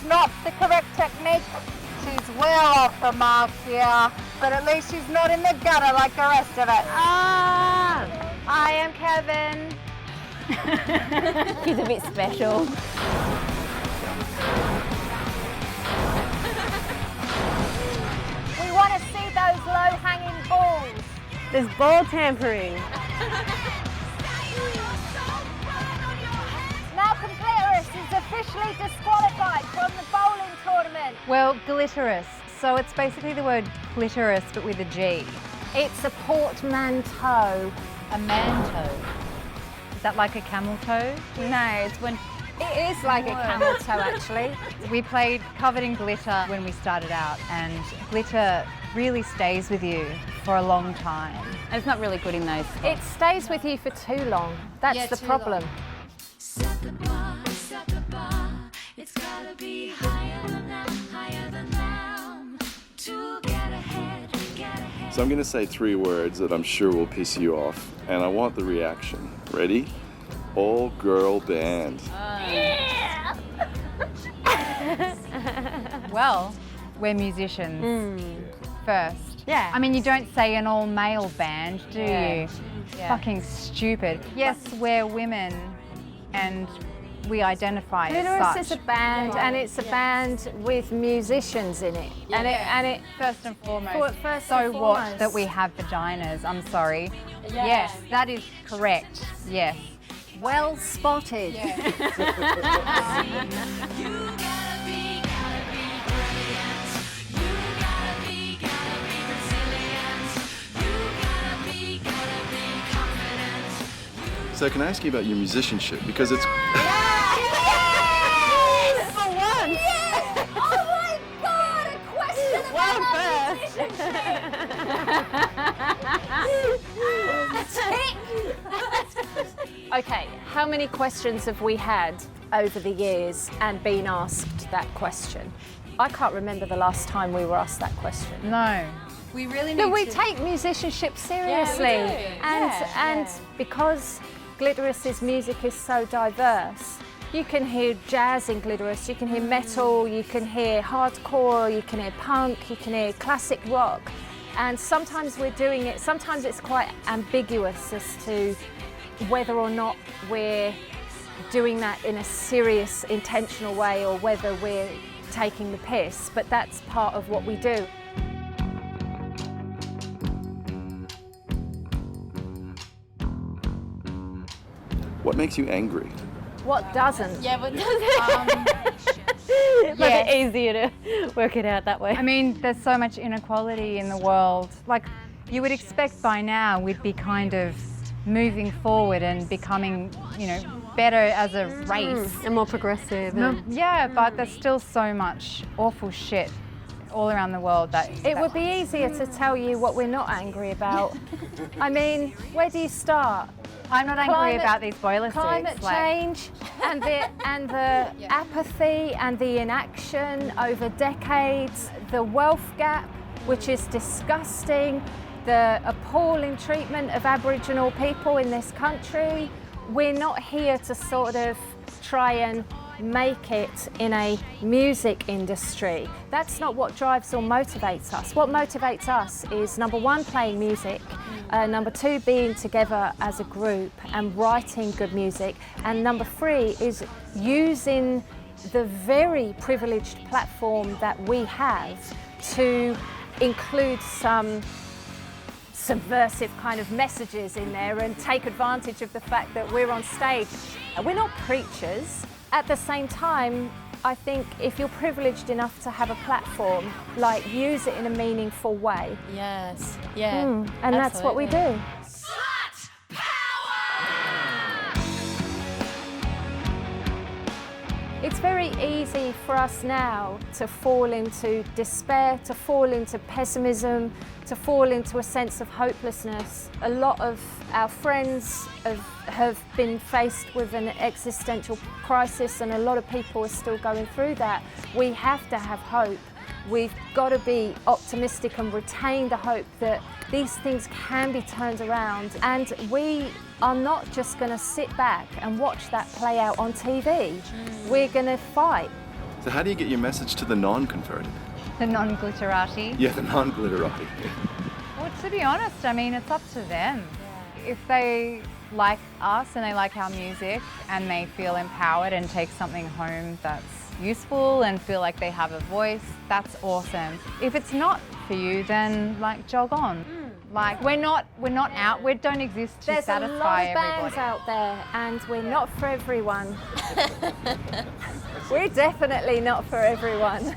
It's not the correct technique. She's well off the mark here, but at least she's not in the gutter like the rest of it. I am Keven. He's a bit special. We want to see those low-hanging balls. There's ball tampering. Now Glitoris is officially disqualified from the bowling tournament. Well, Glitoris. So it's basically the word clitoris, but with a G. It's a portmanteau. A man-toe. Is that like a camel toe? No, it's when it is like a camel toe actually. We played covered in glitter when we started out, and glitter really stays with you for a long time. And it's not really good in those spots. It stays with you for too long. That's the problem. Set the bar, it's gotta be higher than now, to get ahead, So I'm going to say 3 words that I'm sure will piss you off, and I want the reaction. Ready? All-girl band. Well, we're musicians first. Yeah. I mean, you don't say an all-male band, do you? Yeah. Fucking stupid. Yes, we're women, and we identify as Glitoris such. is a band, and it's a band with musicians in it. And it First and foremost. first so and what foremost. that we have vaginas? I'm sorry. Yes, that is correct. Yes. well spotted. You gotta be brilliant. You gotta be resilient. You gotta be confident. So can I ask you about your musicianship? Because it's... Okay, how many questions have we had over the years and been asked that question? I can't remember the last time we were asked that question. No. We really need No, we to... take musicianship seriously. And because Glitoris's music is so diverse, you can hear jazz in Glitoris, you can hear metal, you can hear hardcore, you can hear punk, you can hear classic rock. And sometimes we're doing it, sometimes it's quite ambiguous as to whether or not we're doing that in a serious, intentional way or whether we're taking the piss, but that's part of what we do. What makes you angry? What doesn't? Yeah, but it's like easier to work it out that way. I mean, there's so much inequality in the world. Like, you would expect by now we'd be kind of moving forward and becoming, you know, better as a race. And more progressive. Yeah, but there's still so much awful shit all around the world that... It would be easier to tell you what we're not angry about. I mean, where do you start? I'm not angry about these boiler suits. Climate change and the apathy and the inaction over decades, the wealth gap, which is disgusting, the appalling treatment of Aboriginal people in this country. We're not here to sort of try and make it in a music industry. That's not what drives or motivates us. What motivates us is, number one, playing music, number two, being together as a group and writing good music, and number three is using the very privileged platform that we have to include some subversive kind of messages in there and take advantage of the fact that we're on stage. We're not preachers. At the same time, I think if you're privileged enough to have a platform, like, use it in a meaningful way. Yes, yeah. And that's what we do. Slut power! It's very easy for us now to fall into despair, to fall into pessimism, to fall into a sense of hopelessness. A lot of our friends have been faced with an existential crisis, and a lot of people are still going through that. We have to have hope. We've got to be optimistic and retain the hope that these things can be turned around, and we are not just going to sit back and watch that play out on TV. We're going to fight. So how do you get your message to the non-converted? The non-glitterati. Yeah, the non-glitterati. Well, to be honest, I mean, it's up to them. If they like us and they like our music and they feel empowered and take something home that's useful and feel like they have a voice, that's awesome. If it's not for you, then like jog on. Like we're not out. We don't exist to There's a lot satisfy of bands everybody. out there, and we're not for everyone. We're definitely not for everyone.